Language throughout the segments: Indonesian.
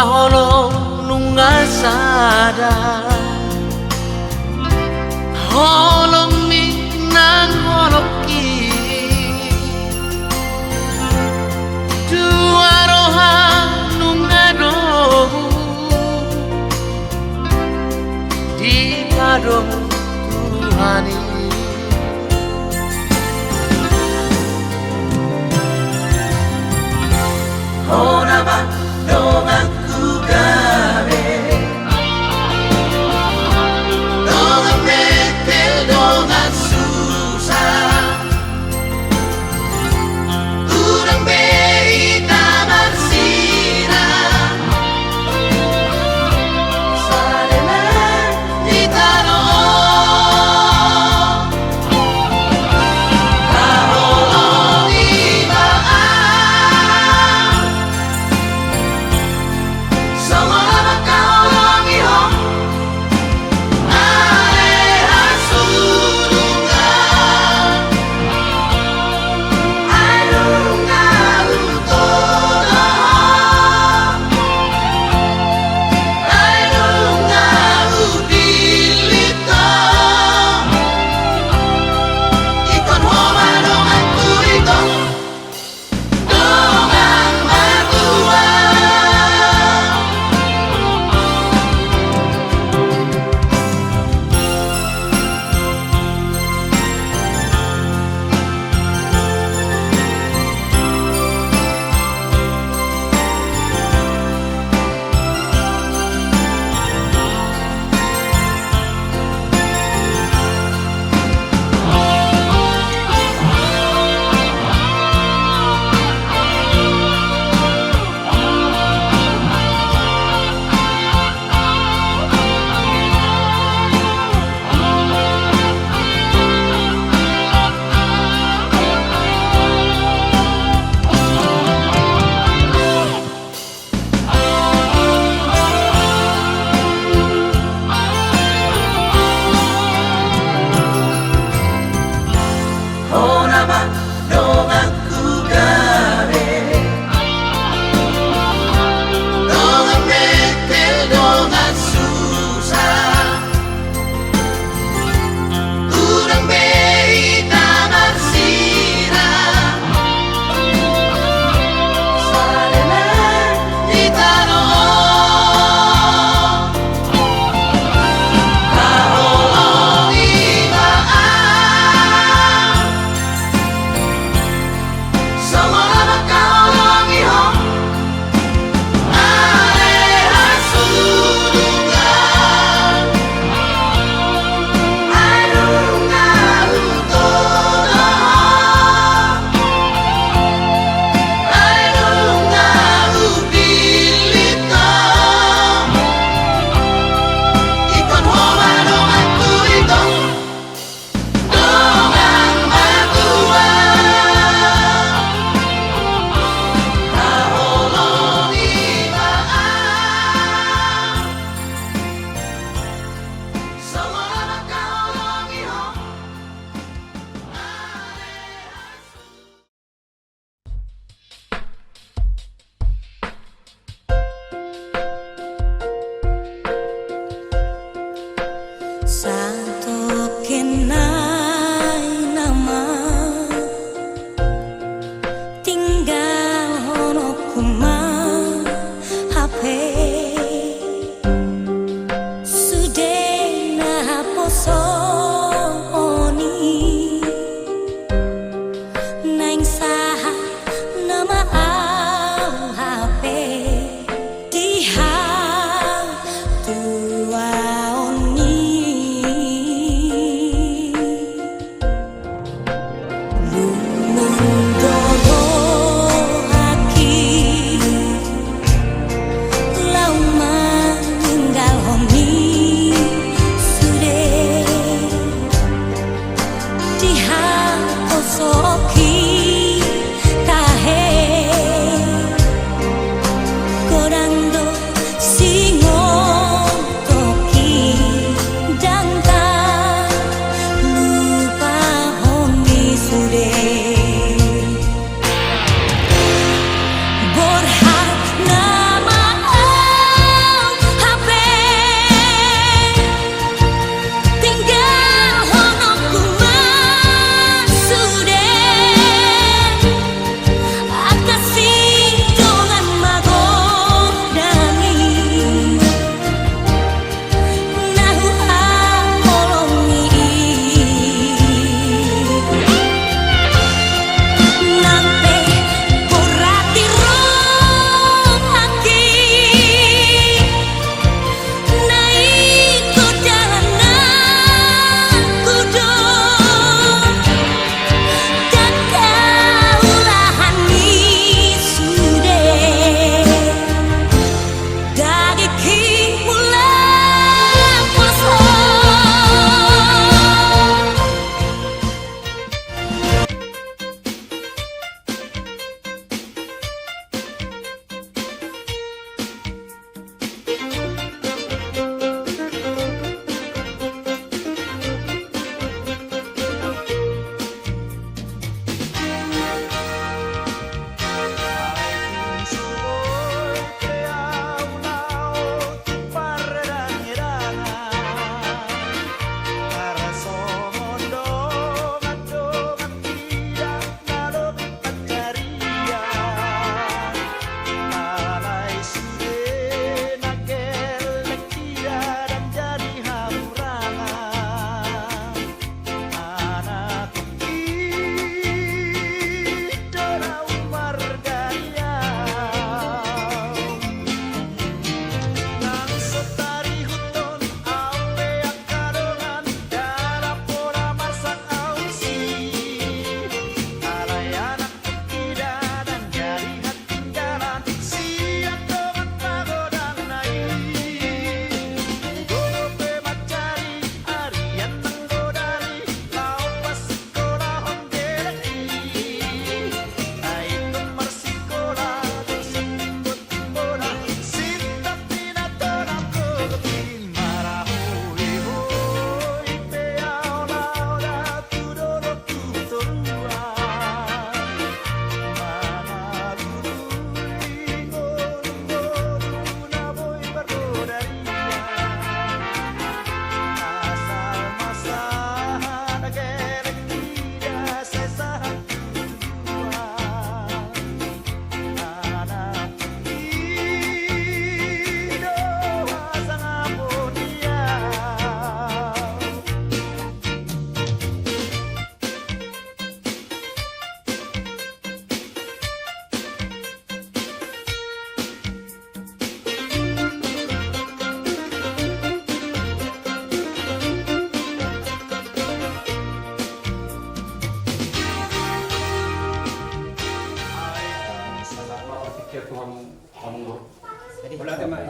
Maholo nunga sada holo mi nang holo ki Duaroha nunga do Di kado Tuhani Hona ba donga kugare Donga metel donga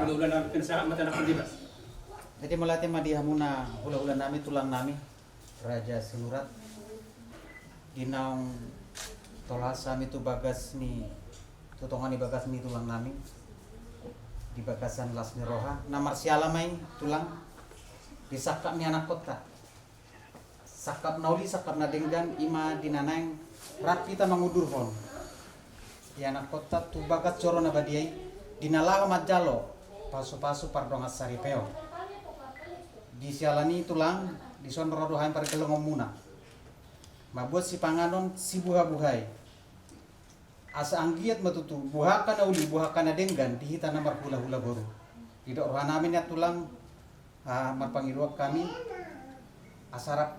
ulan namin pinasa mata na kundi ba. Jadi melatih madihamuna ulah-ulah nami tulang nami Raja Sinurat dinaung tolasa itu bagas ni tutongan ni bagas ni tulang nami di bagasan las ni roha namar siala main tulang disakap ni anak kota sakap nauli sakap na denggan ima dinanang rapi ta mangudur hon di anak kota tu bagas coro na badiai dinalaga majalo pasu-pasu pardongas saripeo di sialani tulang di son rodohan par kelongomuna mabuat si panganon si buha-buhay asa anggiat matutu buhakan auli buhakan adenggan dihita namar hula-hula baru tidak rohan namin ya tulang marpangiruak kami asarap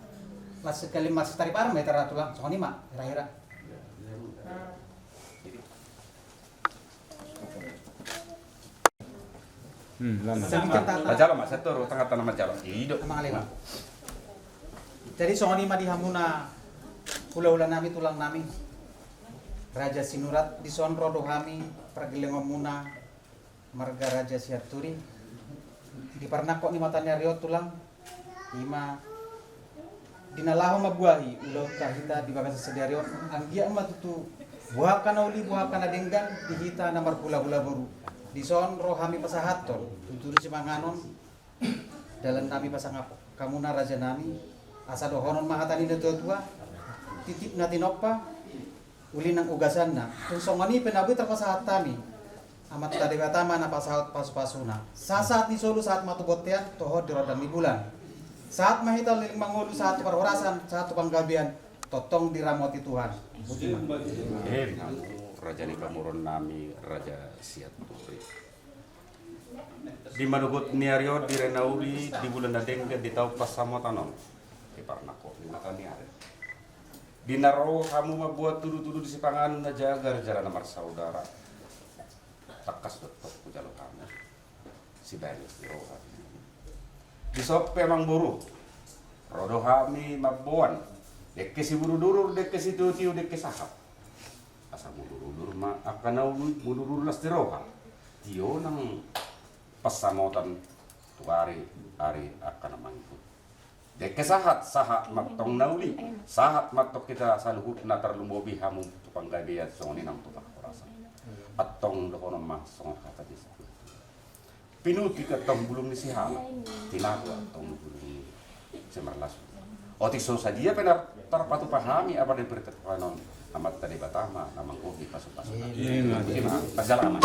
las sekali mas tari parme tara tulang soni mak hira-hira Majalo mas, itu tengah tanah majalo. Hidup. Jadi songoni mah dihamuna hula-hula nami tulang nami Raja Sinurat di son rodo kami pergelengomuna marga Raja Siaturi di parnakok ni matanya rio tulang ima dinalaho mabuahi ulo kahita di bagas sedario anggia emat tutu buhakan oli buhakan adenggan dihita namar hula-hula baru di son roh kami pasahatol tuturi si manganon dalam kami pasang kamuna raja nami asa dohonon mahatani na tua titip na tinokpa uli ng ugasan na kung songani penabi terpasahat kami amat tadi katama na pasahat pasu-pasuna saat ni solo saat matubotyan toho di rodan ni bulan saat mahital ni mangulu saat perhorasan saat panggabian totong diramoti Tuhan Raja ni kamuron nami Raja Siaturi. Di madugot niaryo di renauli di bulan dadengga di tau pasamotanon di parnako di mataniare. Di naro kamu mabuat tudu-tudu di sipangan na jaga jalan namar saudara. Takas dotok ku jalo kamu. Si Bagus di roha. Di sope emang buru. Rodo kami mabuan. Dekke si buru durur, dekke si tiu dekke sahab. Asa mudur-mudur ma akan mudur las tiroha tio nang pasamotan tuari ari akan mangkut deke sahat matong nauli sahat matok kita saluhut na terlumbobi hamu tukang gabiat songoni nang tupak orasan atong dokono mah song kata di situ pinuti katong bulung ni sihala tinago atong bulung ni semarlas otik so sadia penar tarpatu pahami apa dari pertemuan amat tadi batama namang kopi pasuk-pasuk. Pasal aman.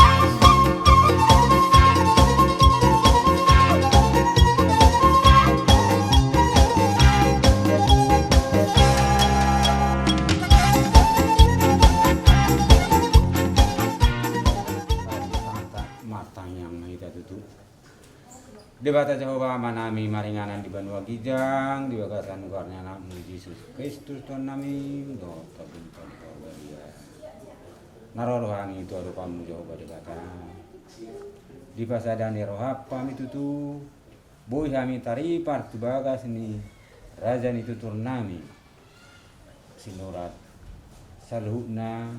Matang yang kita tutup. Di bata Jehovah manami maringanan di Banua Gijang, di bagasan guarnya namu Yesus Kristus Tuhan nami, doa terbuntan korbaria. Naro rohani itu ada kamu Jehovah di bata. Di pasadani rohap kami tutu, boy kami taripar tu bagas ni raja ni tutur nami. Sinurat saluhna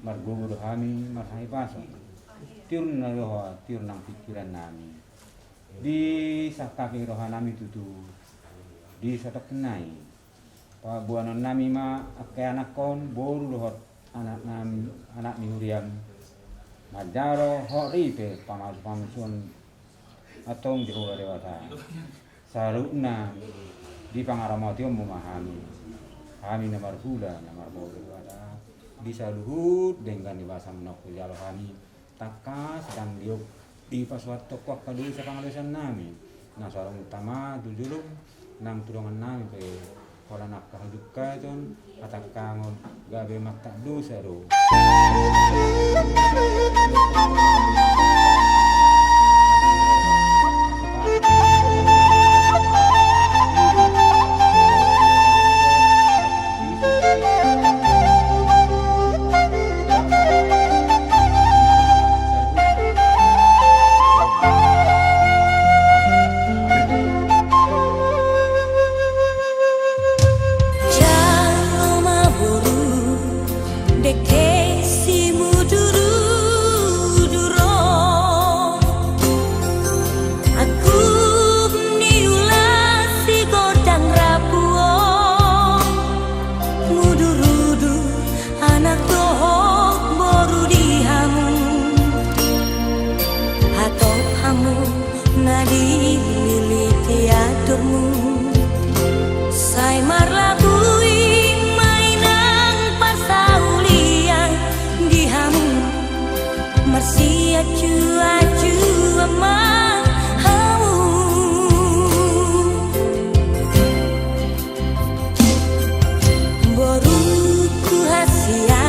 margubur kami marhai pasong. Tiurun na roha, tiurun ng pikiran nami. Di sakaki rohanami tutu di sataknai pabuanan nami ma akai anak kon boru lohot anak nami anak mihuriam majaro horipe pamasun atong di huwa dewata saruna di pangaramati memahami kami namar hula namar boru dewata bisa luhut dengan di bahasa menok jalo kami takas dan diuk di paswat tokok kaduli sa pangalisan namin na sarang utama dudulong nang tulungan namin pe wala nakahaduk ka doon at ang kangod gabi magtakdo sa ro. De que si muduru duro di lili aturmu sai marlabui mainang pasaulian dihamu marsia cu amang hamu boruku hasia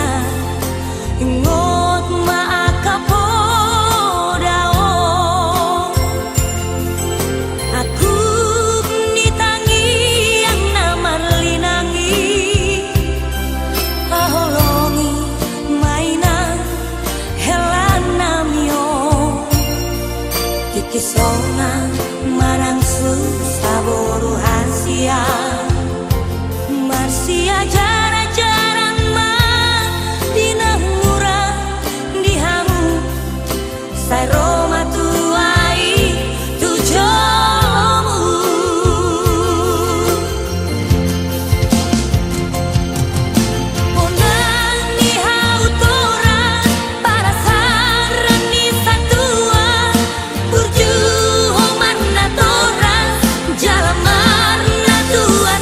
ngot maakapo dao aku nitangi yang namar linangi aholongi mainan helan namyo kikisona marang saboru hasia marsia jarang-jarang mah dinahura dihamu sai Roma tuai tujomu ponang ni hautora para saran ni satua burju mana tora jalamar na tua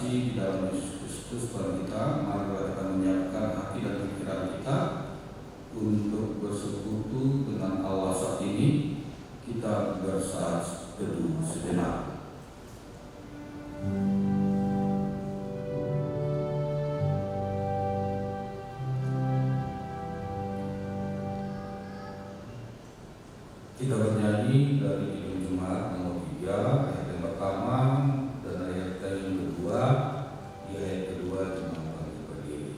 kasih di dalam Yesus Kristus Tuhan kita, mari kita menyiapkan hati dan pikiran kita untuk bersekutu dengan Allah saat ini. Kita bersaat teduh sejenak. Kita bernyanyi dari Kidung Jumat nomor 3, ayat yang pertama dan ayat yang kedua. Di ayat kedua cuma kami berdiri.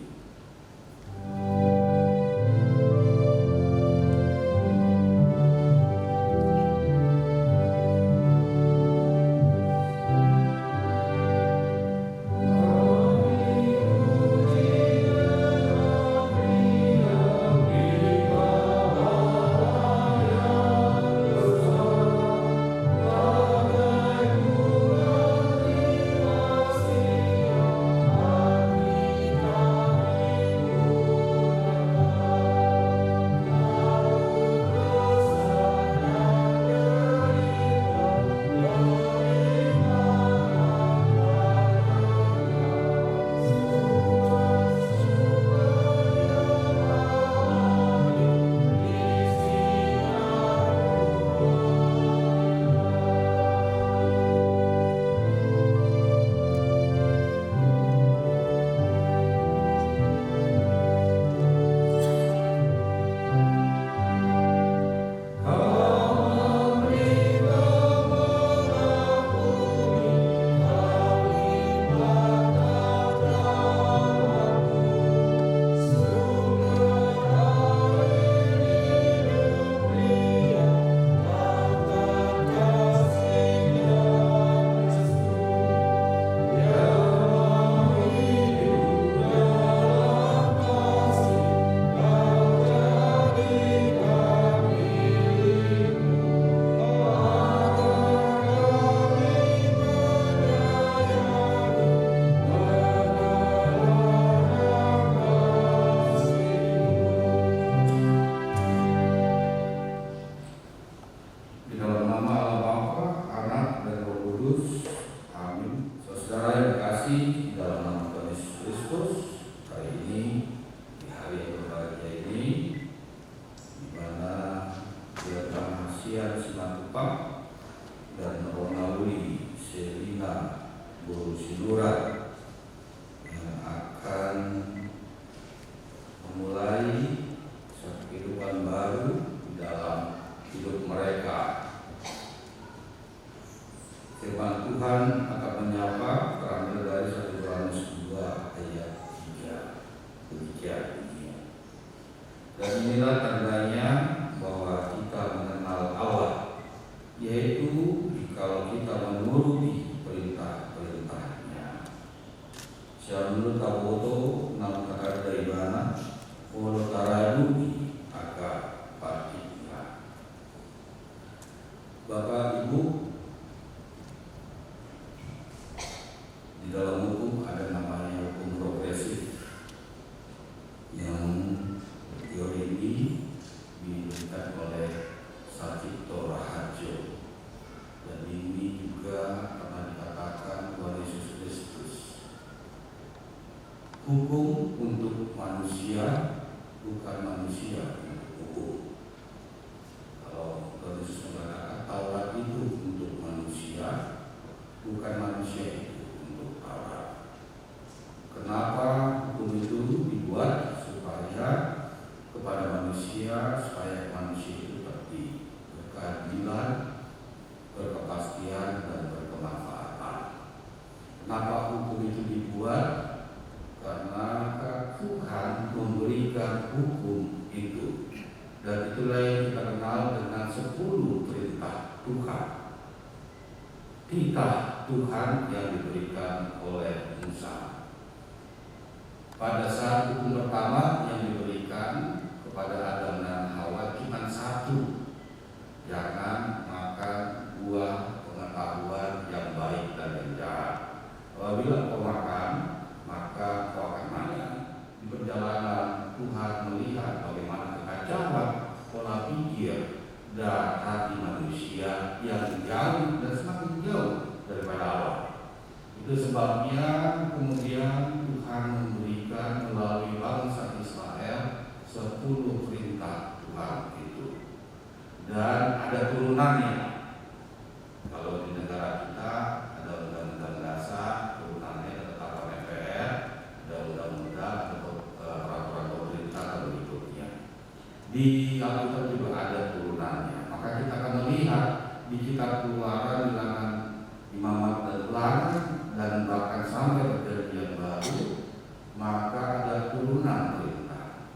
Di dalam nama Allah Bapa, Anak dan Roh Kudus. Amin. Saudara yang dikasih di dalam nama Tuhan Yesus Kristus, hari ini, di hari yang berbahagia ini, di mana Dian Hasian Simatupang dan Ronauli Selina Guru Siluran yang akan memulai satu kehidupan baru di dalam hidup mereka. Firman Tuhan akan menyapa terambil dari 1 Yohanes 2 ayat 3. Demikian bunyinya. Dan inilah tandanya bahwa kita mengenal Allah, yaitu jikalau kita menuruti perintah-perintahnya. Syamul taboto nam takada ibana, polo taraduki aga patiknya. Bapak Ibu, di dalam hukum ada namanya hukum progresif yang teori ini diberikan oleh Satito Raharjo, dan ini juga pernah dikatakan oleh Yesus Kristus. Hukum untuk manusia, bukan manusia untuk hukum. Kalau Yesus mengatakan Taurat itu untuk manusia, bukan manusia itu untuk Taurat. Kenapa hukum itu dibuat? Supaya kepada manusia, supaya manusia itu seperti berkeadilan, berkepastian, dan berkemanfaatan. Kenapa hukum itu dibuat? Karena Tuhan memberikan hukum itu, dan itulah yang kita kenal dengan 10 perintah Tuhan. Titah Tuhan yang diberikan oleh Musa. Pada saat hukum pertama yang diberikan kepada Adam dan Hawa cuma 1, jangan makan buah pengetahuan yang baik dan yang jahat. Apabila kau makan, maka kau akan mati. Di perjalanan Tuhan melihat bagaimana kekacauan pola pikir dan hati manusia yang jauh dan semakin jauh daripada Allah. Itu sebabnya kemudian Tuhan memberikan melalui bangsa Israel 10 perintah Tuhan itu. Dan ada turunannya. Kalau di negara kita ada undang-undang dasar, turunannya ketetapan MPR, ada undang-undang atau peraturan pemerintah dan berikutnya. Di Alkitab juga ada turunannya. Maka kita akan melihat di kitab Keluaran bilangan Imamat dan Ulangan dan bahkan sampai Perjanjian Baru, maka ada turunan perintah.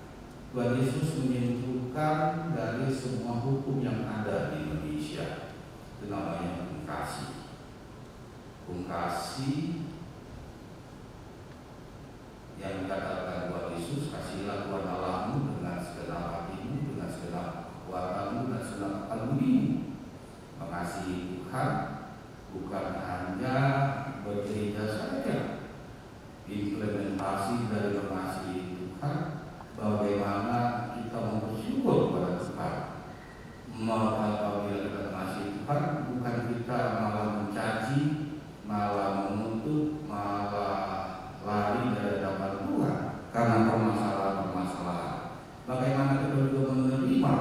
Tuhan Yesus menyimpulkan dari semua hukum yang ada di Indonesia. Itu namanya kasih. Kasih yang dikatakan Tuhan Yesus, kasihlah Tuhan Allahmu dengan segenap hatimu, dengan segenap kekuatanmu dan segenap akal budimu. Mengasihi Tuhan bukan hanya bergereja saja. Implementasi dari mengasihi Tuhan, bagaimana kita bersyukur kepada Tuhan. Apabila kita mengasihi Tuhan, bukan kita malah mencaci, malah menuntut, malah lari dari hadapan Tuhan karena permasalahan-permasalahan. Bagaimana kita juga menerima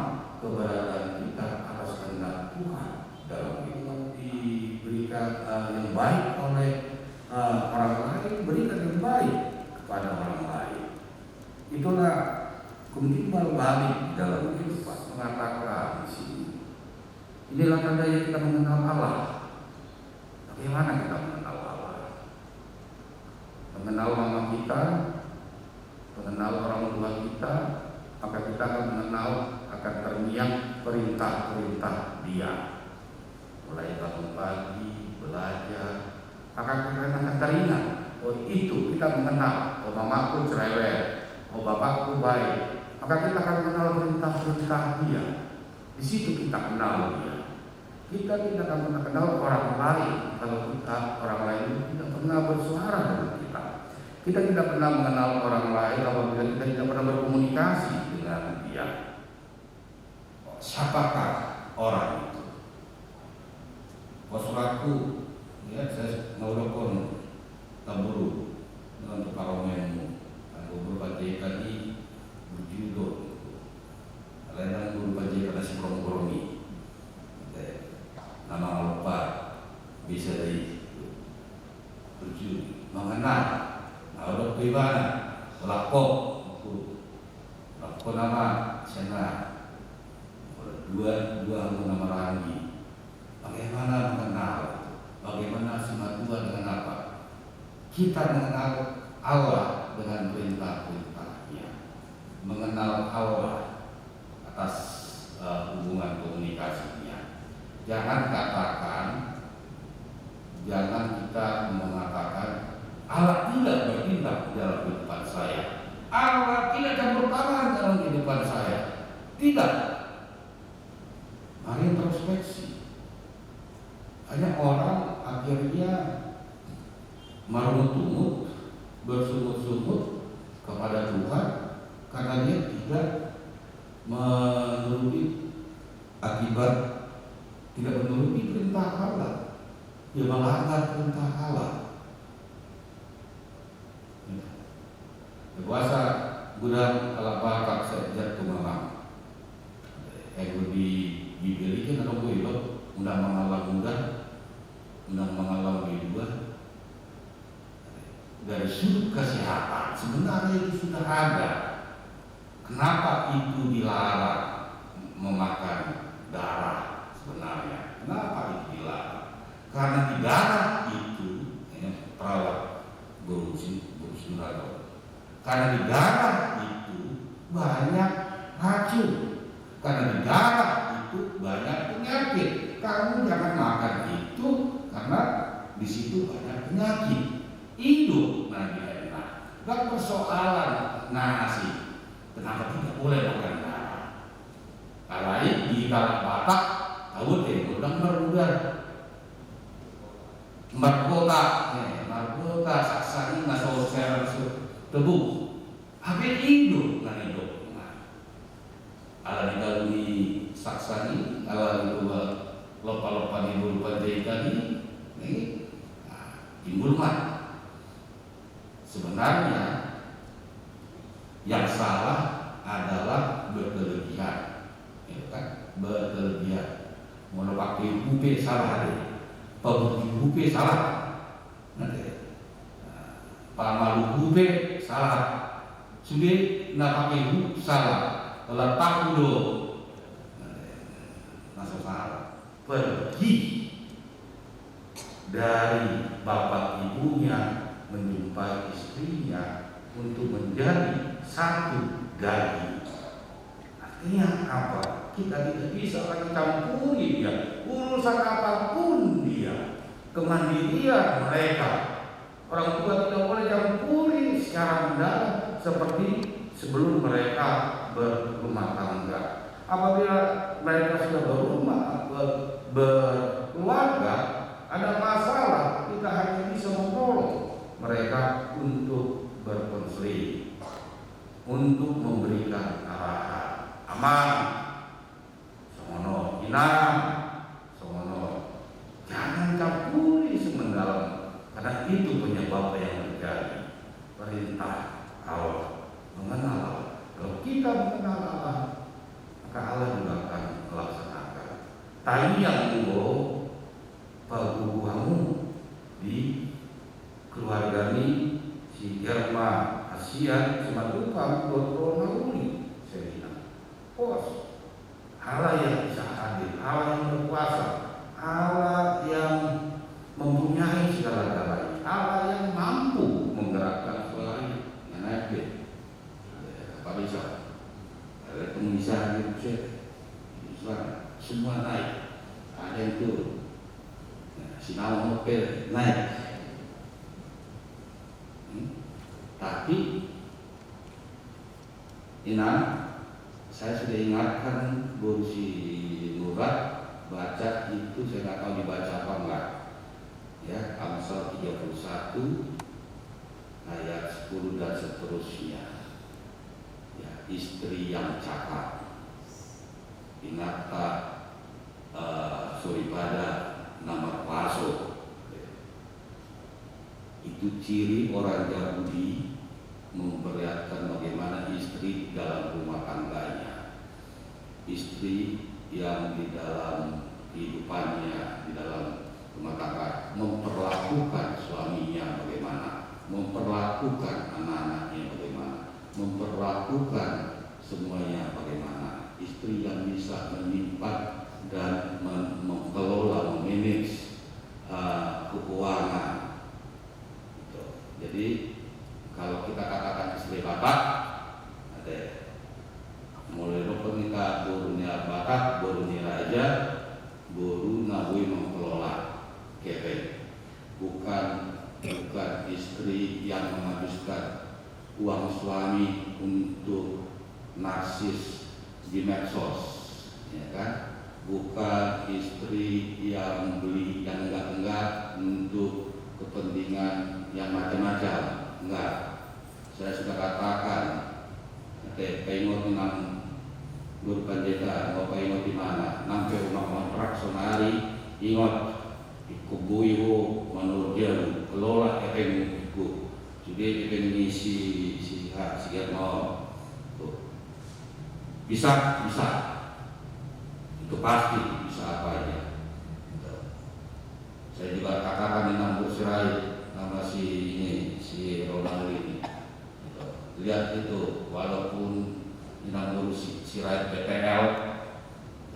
keberadaan kita atas kehendak Tuhan dalam hidup. Diberikan yang baik oleh orang lain, berikan yang baik kepada orang lain. Itulah kutimbal balik dalam kehidupan, mengatakan di sini. Inilah tandanya kita mengenal Allah. Bagaimana kita mengenal Allah? Mengenal mama kita, mengenal orang tua kita, maka kita akan mengenal, akan terngiang perintah-perintah Dia. Mulai bangun pagi, belajar, akan kita akan teringat. Oh itu kita mengenal. Oh mamaku cerewet, oh bapakku baik. Maka kita akan mengenal perintah-perintah Dia. Di situ kita kenal Dia. Kita tidak akan pernah kenal orang lain kalau kita orang lain tidak pernah bersuara dengan kita. Kita tidak pernah mengenal orang lain apabila kita tidak pernah berkomunikasi dengan Dia. Siapakah orang itu? Wasulaku, ya saya ngolokon taburu dengan tukaromenmu, aku berbagi tadi berjudo, lain berbagi pada si koroni. Nama lupa bisa dari tujuh mengenal ada pribadi lapor nama sana dua nama lagi. Bagaimana mengenal? Bagaimana simatua dengan apa? Kita mengenal Allah dengan perintah-perintahnya, mengenal Allah atas hubungan komunikasinya. Jangan kita mengatakan Allah tidak bertindak dalam kehidupan saya, Allah tidak campur tangan dalam kehidupan saya. Tidak. Mari introspeksi. Banyak orang akhirnya marut-tumut, bersumut-sumut kepada Tuhan karena dia tidak menuruti akibat, tidak menuruti perintah Allah, dia melanggar perintah Allah. Puasa gudang kalabakak sejak tumamang. Yang diberikan atau hidup undang mengalam dua dari sudut kesehatan sebenarnya itu sudah ada. Kenapa itu dilarang memakan darah sebenarnya? Kenapa itu dilarang? Karena di darah itu perawat berusin darah. Karena di darah itu banyak racun. Karena di darah itu banyak penyakit. Kamu jangan makan itu karena di situ banyak penyakit. Hidup nanti enak. Dan persoalan nasi. Kenapa tidak boleh makan darah? Kalau di dalam Batak, tahu deh, udah Markota, saksani masuk secara tebu. Habis hidup kan hidup. Ala dikalui saksani, ala dicoba lopa-lopa timbul panjai tadi, timbul mat. Sebenarnya yang salah adalah berkelebihan, ya kan? Berkelebihan. Mau pakai bupe salah deh, pabudi bupe salah, nanti pamalu bupe salah, sudah nak pakai bu salah, letak dulu, masuk salah. Pergi dari bapak ibunya menjumpai istrinya untuk menjadi satu gaji. Artinya apa? Kita tidak bisa lagi campuri dia, urusan apapun dia, kemandirian mereka. Orang tua tidak boleh campuri secara mendalam seperti sebelum mereka berumah tangga. Apabila mereka sudah berkeluarga, ada masalah, kita hanya bisa menolong mereka untuk berkonseling, untuk memberikan arahan aman, sono inam, sono jangan campuri semendalam, karena itu penyebab yang terjadi. Perintah Allah, mengenal Allah. Kalau kita mengenal Allah, maka Allah juga akan melaksanakan. Tadi yang menggo pagubuhamu di keluarga ini si Germa Asia cuma lupa berpronauli saya pos Allah yang bisa hadir, Allah yang berkuasa, Allah yang mempunyai segala-galanya, Allah yang mampu menggerakkan segalanya. Yang naik deh, apa bisa? Ada pemisahan itu semua naik, ada yang turun. Sinau mobil naik. Tapi Inam, saya sudah ingatkan Bu si Nurat baca itu, saya nggak tahu dibaca apa enggak. Ya, Amsal 31 ayat 10 dan seterusnya. Ya, istri yang cakap. Ingat tak Suripada nama Paso. Itu ciri orang Yahudi memperlihatkan bagaimana istri dalam rumah tangganya, istri yang di dalam kehidupannya di dalam rumah tangga memperlakukan suaminya bagaimana, memperlakukan anak-anaknya bagaimana, memperlakukan semuanya bagaimana. Istri yang bisa menyimpan dan mengelola, memanage keuangan. Jadi kalau kita katakan istri bapak, ada mulai rukun kita burunya bapak, burunya raja, buru nabui mengelola kepeng, bukan istri yang menghabiskan uang suami untuk narsis di medsos, ya kan? Bukan istri yang beli yang enggak untuk kepentingan yang macam-macam, enggak. Saya sudah katakan, pengot nang berpanjeka, mau pengot di mana? Nampe rumah kontrak sonari, ingot ikubui ho menurut dia kelola epeng ku, jadi epeng ini si Gerno bisa itu pasti bisa apa aja. Saya juga katakan tentang Bursirai nama si Ronald ini. Lihat itu, walaupun inang urus sirai BTL,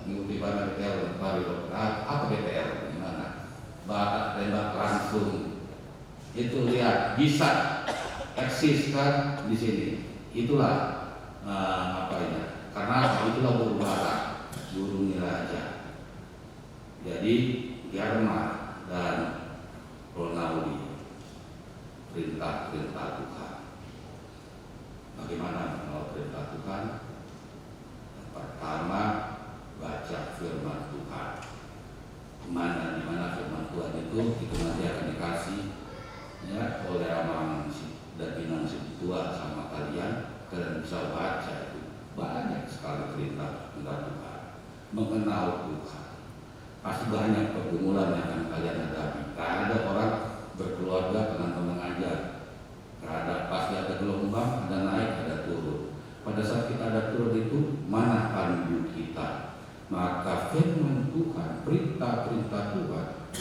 mengikuti pada BTL baru apa BTL gimana? Bakat tembak langsung. Itu lihat bisa eksis kan di sini. Itulah apa ini? Karena itulah burung raja. Jadi Germa dan Ronaudi perintah Tuhan. Bagaimana menolak perintah Tuhan? Pertama, baca firman Tuhan. Di mana firman Tuhan itu nanti akan dikasih ya oleh Amang dan Inang tua sama kalian bisa baca itu. Banyak sekali perintah Tuhan. Mengenal Tuhan. Pasti banyak pergumulan yang akan kalian hadapi. Tak ada orang berkeluarga dengan mengajar. Tak ada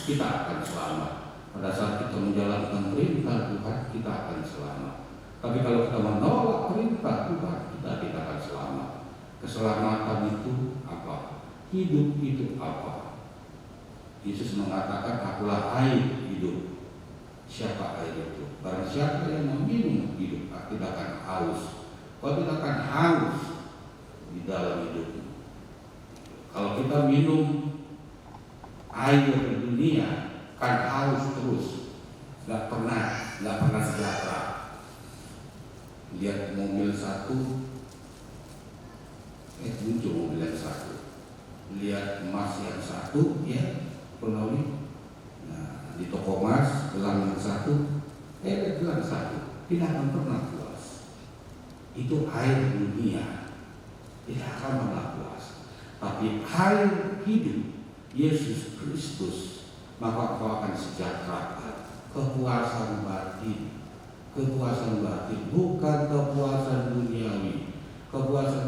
kita akan selamat. Pada saat kita menjalankan perintah Tuhan, kita akan selamat. Tapi kalau kita menolak perintah Tuhan, kita tidak akan selamat. Keselamatan itu apa? Hidup itu apa? Yesus mengatakan, akulah air hidup. Siapa air itu? Barang siapa yang meminum hidup, tidak akan haus. Kau tidak akan haus di dalam hidupmu. Kalau kita minum air dunia, kan haus terus, nggak pernah sejahtera. Lihat mobil satu, muncul mobil yang satu. Lihat emas yang satu, ya, penolong. Nah, di toko emas gelang yang satu, gelang satu, tidak akan pernah puas. Itu air dunia, tidak akan pernah puas. Tapi air hidup Yesus Kristus, maka kau akan sejahtera. Kepuasan batin, bukan kepuasan duniawi. Kepuasan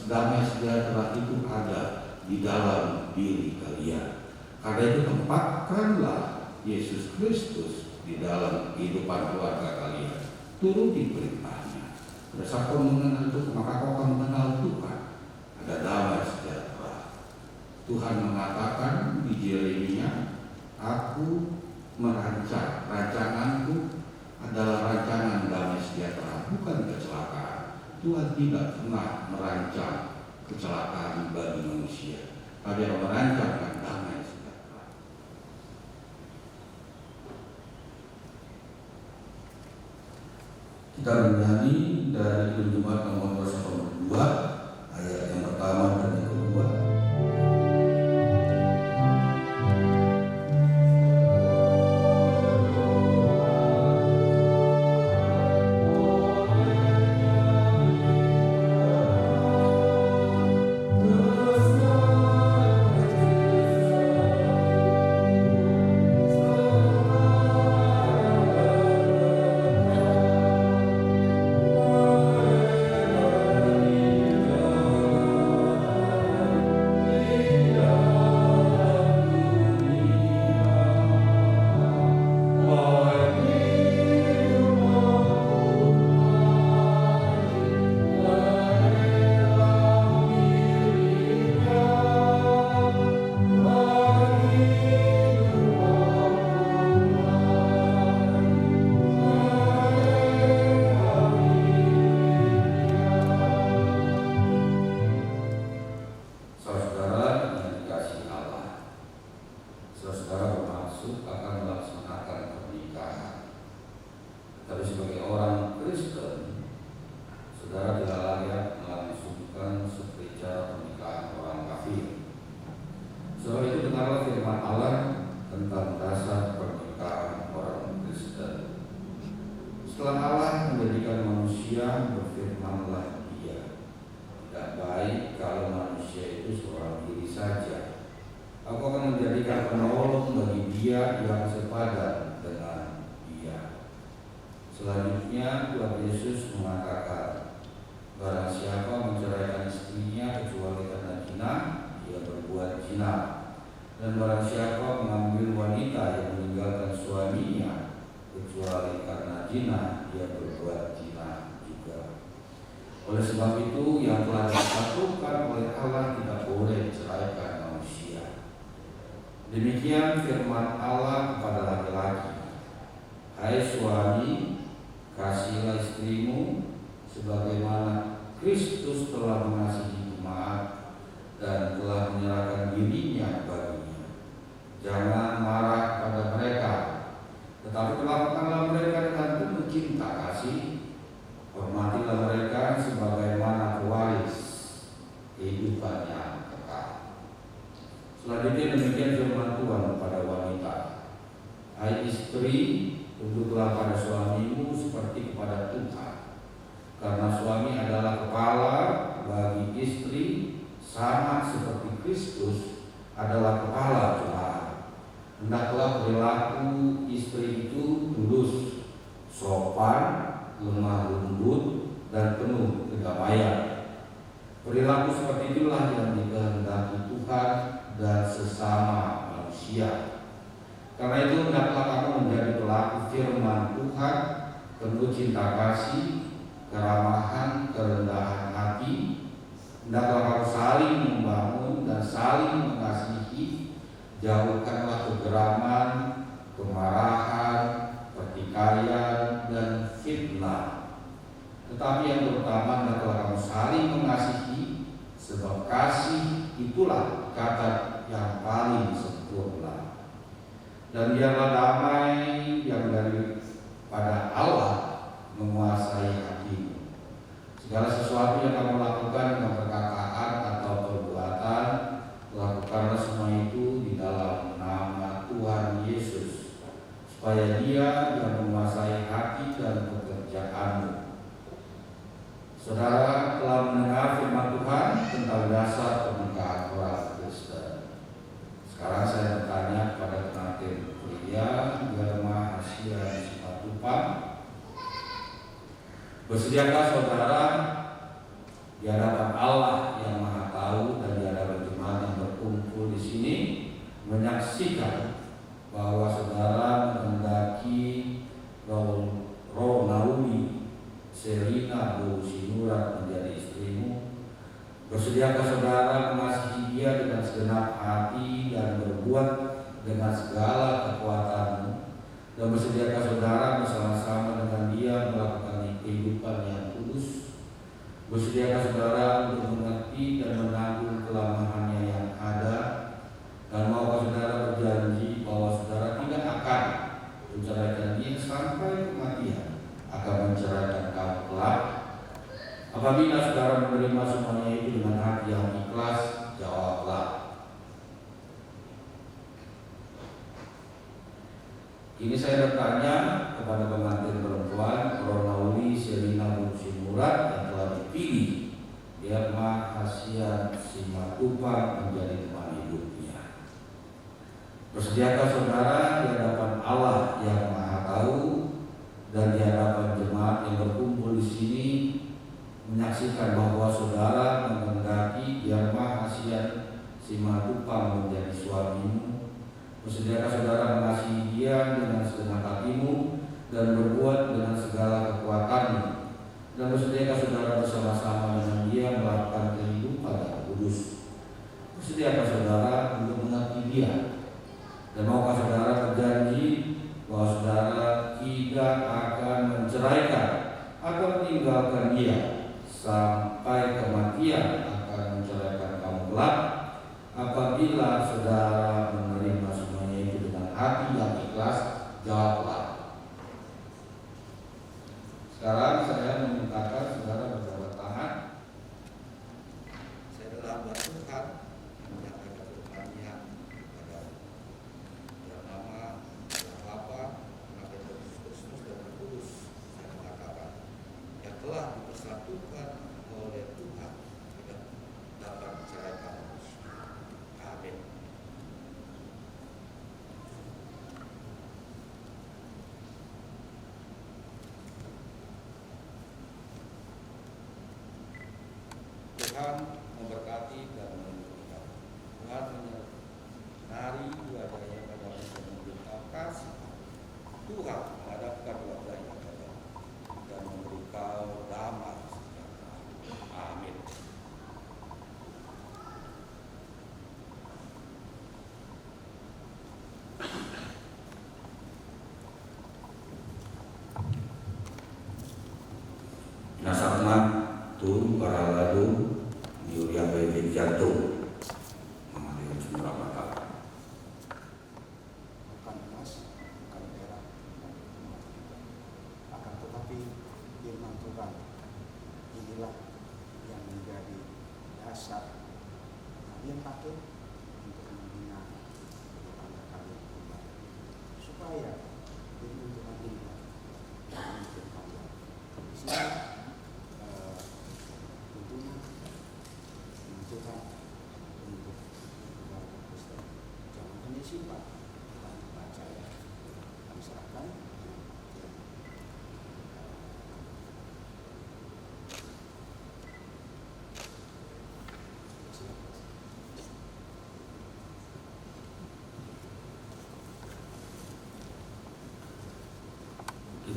damai sejahtera itu ada di dalam diri kalian. Karena itu tempatkanlah Yesus Kristus di dalam kehidupan keluarga kalian. Turuti perintahnya. Berdasarkan kau mengenal itu, maka kau akan mengenal Tuhan. Ada damai sejahtera. Tuhan mengatakan di Yeremia, aku merancang, rancanganku adalah rancangan damai sejahtera, bukan kecelakaan. Tuhan tidak pernah merancang kecelakaan bagi manusia, tapi Dia merancangkan damai sejahtera. Kita menyanyi dari Jumat nomor 2, ayat yang pertama dan yang kedua. Selanjutnya Tuhan Yesus mengatakan, barang siapa menceraikan istrinya kecuali karena zina, dia berbuat zina. Dan barang siapa mengambil wanita yang meninggalkan suaminya kecuali karena zina, dia berbuat zina juga. Oleh sebab itu, yang telah disatukan oleh Allah tidak boleh diceraikan manusia. Demikian firman Allah kepada laki-laki, hai suami, kasihilah istrimu sebagaimana Kristus telah mengasihi jemaat dan telah menyerahkan dirinya baginya. Jangan marah pada mereka, tetapi perlakukanlah mereka dengan penuh cinta kasih. Hormatilah mereka sebagaimana pewaris kehidupan yang kekal. Selanjutnya demikian firman Tuhan kepada wanita, hai istri, tunduklah pada suamimu seperti kepada Tuhan, karena suami adalah kepala bagi istri, sama seperti Kristus adalah kepala jemaat. Hendaklah perilaku istri itu tulus, sopan, lemah lembut, dan penuh kedamaian. Perilaku seperti itulah yang dikehendaki Tuhan dan sesama manusia. Karena itu hendaklah kamu menjadi pelaku firman Tuhan, penuh cinta kasih, keramahan, kerendahan hati. Hendaklah kamu saling membangun dan saling mengasihi. Jauhkanlah kegeraman, kemarahan, pertikaian, dan fitnah. Tetapi yang terutama hendaklah kamu saling mengasihi, sebab kasih itulah kata yang paling sempurna. Dan biarlah damai yang daripada Allah menguasai hatimu. Segala sesuatu yang kamu lakukan dengan perkataan atau perbuatan, lakukanlah semua itu di dalam nama Tuhan Yesus, supaya Dia yang menguasai hati dan pekerjaanmu. Saudara telah mendengar firman Tuhan tentang dasar pernikahan orang Kristen. Sekarang saya bertanya kepada pengantin pria Germa Asia Simatupang, bersediakah saudara di hadapan Allah yang Maha Tahu dan di hadapan jemaat yang berkumpul di sini menyaksikan bahwa saudara menghendaki Naomi Selina Bu Sinurat menjadi istrimu? Bersediakah saudara mengasihi dia dengan segenap hati dan berbuat dengan segala kekuatanmu? Dan bersediakah saudara bersama-sama dengan dia melakukan kehidupan yang kudus? Bersediakah saudara untuk mengerti dan menanggung kelemahannya yang ada? Dan maukah saudara berjanji bahwa saudara tidak akan menceraikan dia sampai kematian, akan menceraikan kamu kelak? Apabila saudara menerima semuanya itu dengan hati yang ikhlas, jawablah. Ini saya bertanya kepada pengantin perempuan Ronauli Selina Sinurat yang telah dipilih Germa Asia Simatupang menjadi teman hidupnya. Bersediakah saudara di hadapan Allah yang Maha Tahu dan di hadapan jemaat yang berkumpul di sini menyaksikan bahwa saudara menghendaki Germa Asia Simatupang menjadi suamimu? Bersediakah saudara mengasihi dia dengan segenap hatimu dan berbuat dengan segala kekuatanmu? Dan bersediakah saudara bersama-sama dengan dia melakukan kehidupan yang kudus? Bersediakah saudara untuk mengerti dia? Dan maukah saudara berjanji bahwa saudara tidak akan menceraikan atau meninggalkan dia sampai kematian akan menceraikan kamu kelak? Apabila saudara menerima semuanya itu dengan hati yang ikhlas, jawablah. Sekarang saya memintakan saudara berjabat tangan. Saya telah Tuhan menyampaikan firman-Nya kepada dalam nama Bapa, Anak dan Roh Kudus dan Roh Kudus. Saya mengatakan yang telah dipersatukan oleh Tuhan tidak dapat menceraikan. Amin. Tuhan memberkati dan melindungi kamu. Tuhan menyinari wajahnya padamu dan memberikan kasih. Tuhan menghadapkan wajahnya padamu dan memberi kau damai sejahtera. Amin. Nasabmat tu para ladu diuriang bebek jantung mengalirkan semua mata. Bukan emas, bukan perak, bukan emas. Akan tetapi firman Tuhan inilah yang menjadi dasar kalian pakai untuk membina kepada kalian kembali, supaya firman Tuhan ini memimpin kalian. Di sini tuntunan Tuhan untuk keluarga Kristen. Jangan hanya simpan, tapi baca ya. Kami serahkan.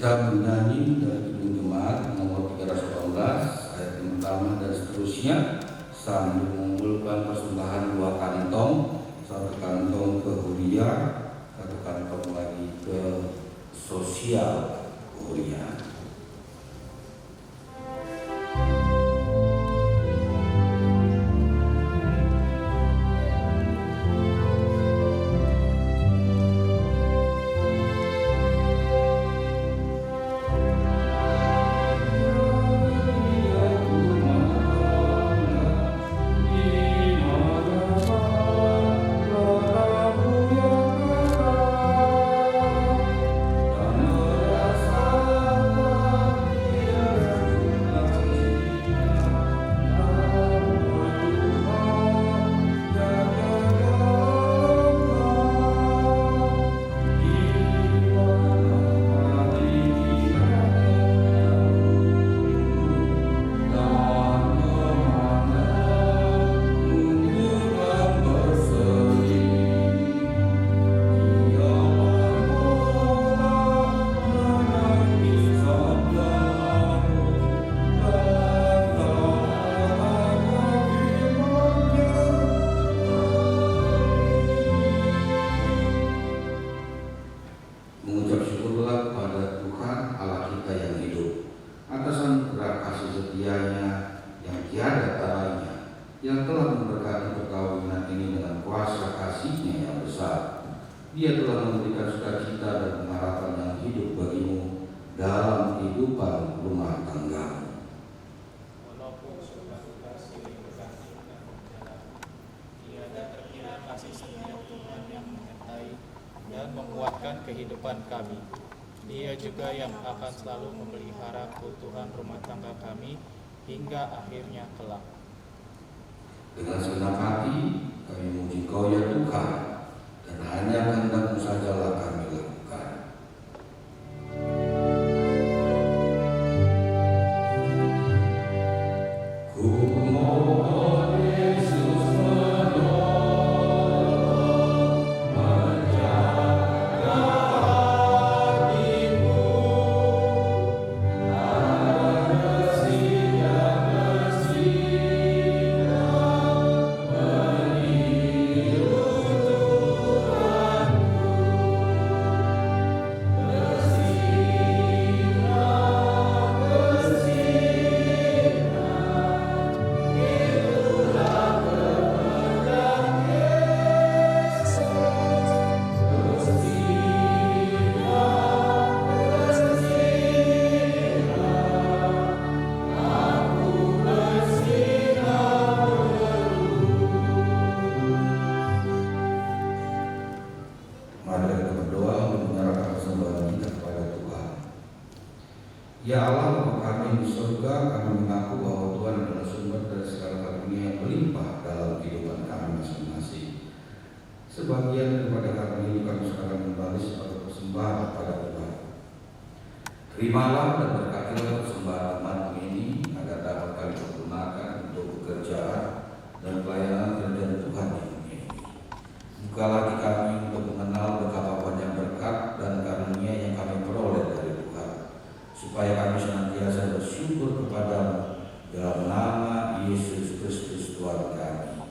Kita menyanyi dari Kidung Jemaat nomor 318 ayat yang pertama dan seterusnya sambil mengumpulkan persembahan 2 kantong, 1 kantong ke Huria, 1 kantong lagi ke sosial Huria. Mengucap syukurlah kepada Tuhan Allah kita yang hidup atas anugerah kasih setianya yang tiada taranya, yang telah memberkati perkawinan ini dengan kuasa kasih-Nya yang besar. Dia telah memberikan sukacita dan pengharapan yang hidup bagimu dalam kehidupan rumah tanggamu. Walaupun suka duka silih berganti dalam perjalanan, tiada terkira kasih setia Tuhan yang menyertai dan menguatkan kehidupan kami. Dia juga yang akan selalu memelihara keutuhan rumah tangga kami hingga akhirnya kelak. Dengan segenap hati kami memuji Kau ya Tuhan, dan hanya kehendak-Mu sajalah kami lakukan. Ku mohon Yesus Ya Allah, Bapa kami di surga, kami mengaku bahwa Tuhan adalah sumber dari segala karunia yang melimpah dalam kehidupan kami masing-masing. Sebagian daripada karunia ini kami sekarang kembali sebagai persembahan pada Tuhan. Terimalah dan berkatilah persembahan umat ini agar dapat kami pergunakan untuk pekerjaan dan pelayanan kerajaan Tuhan di dunia ini. Bukalah hati kami untuk mengenal betapa banyak berkat dan karunia yang kami peroleh dari Tuhan, supaya kami senantiasa bersyukur kepada-Mu dalam nama Yesus Kristus Tuhan kami.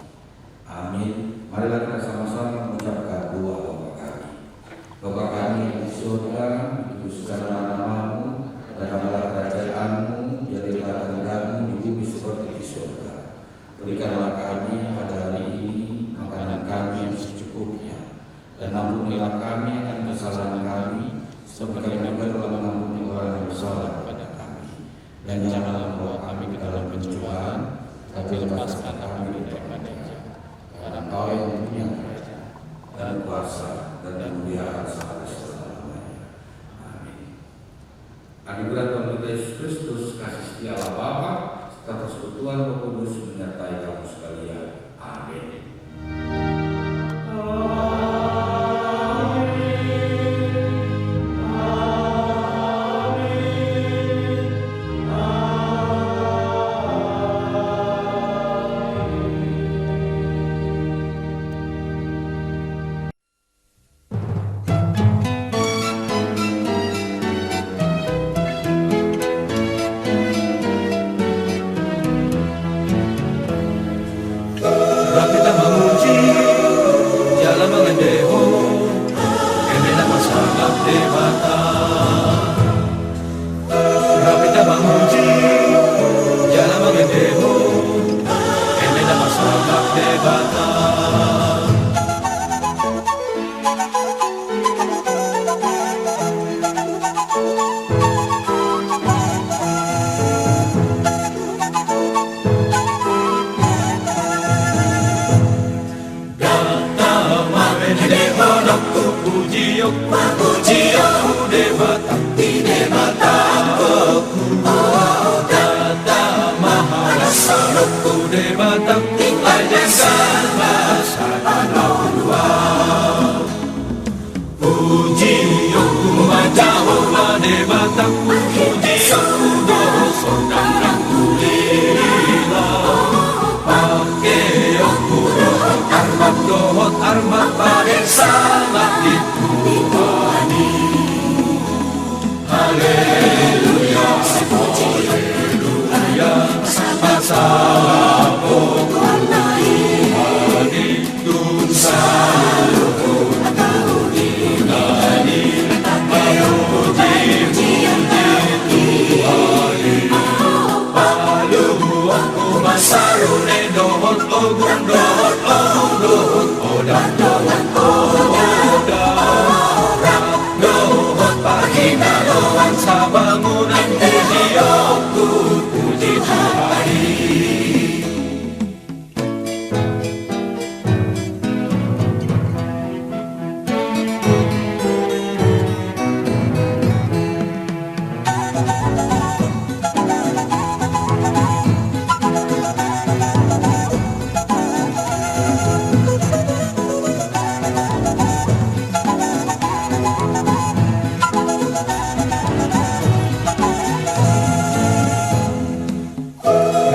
Amin. Marilah kita sama-sama mengucapkan doa Bapa kami. Bapa kami yang di surga, dikuduskanlah nama-Mu, datanglah kerajaan-Mu, jadilah kehendak-Mu di bumi seperti di surga. Berikanlah kami pada hari ini makanan kami yang secukupnya, dan ampunilah kami akan kesalahan kami, seperti kami telah mengampuni orang yang bersalah kepada kami. Dan janganlah membawa kami ke dalam pencobaan, tapi lepaskan kami daripada jahat. Karena Kau yang punya kerajaan dan kuasa dan kemuliaan sampai selama-lamanya. Amin. Anugerah Tuhan kita Yesus Kristus, kasih setia Allah Bapa, serta persekutuan Roh Kudus menyertai kamu sekalian. Amin. puji dohot sondang nang kulila pake aku dohot armat baik sangat dituani. Haleluya, haleluya, sama-sama aditun saluhun ingani paluji palu aku masarune dohot ogun dohot odang dohot dohot pahina dohot sabangunan puji puji Tuhani.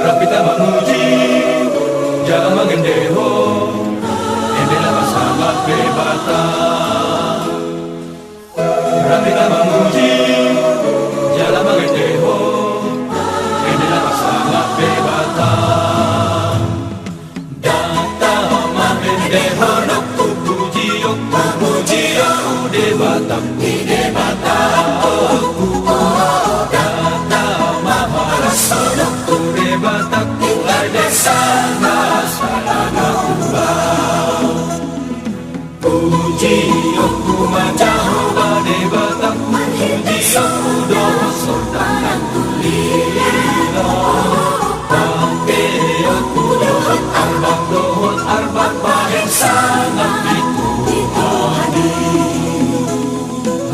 Rapita memuji jalan mengendeho endela masalah bebata. Rapita memuji jalan mengendeho endela masalah bebata. Data mengendeho noku puji aku debata debata aku data maharasa noku debata ku ada sana sana kubau puji aku majahoba debata puji aku doa sondang kulila pake aku dohot arbak baik sangat dituani.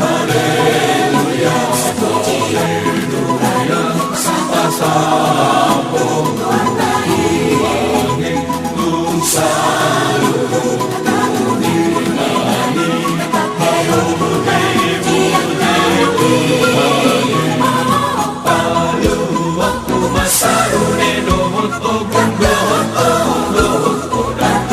Haleluya, haleluya, sama-sama wangi lusa palu aku masarune dohot ogun dohot odang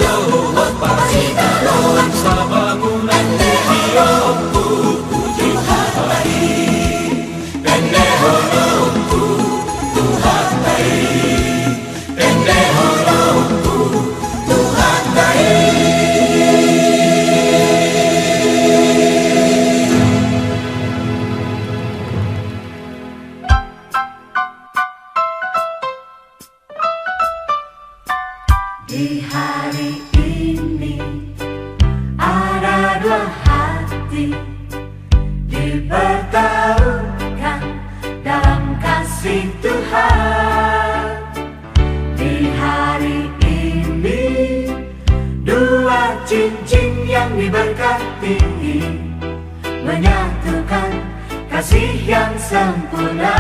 dohot pahina dohot sabangunan hidupku puji Tuhani. Pendehoku Tuhani, pendehoku Tuhani. Di hari ini ada dua hati dipertemukan dalam kasih Tuhan. Di hari ini dua cincin yang diberkati menyatukan kasih yang sempurna.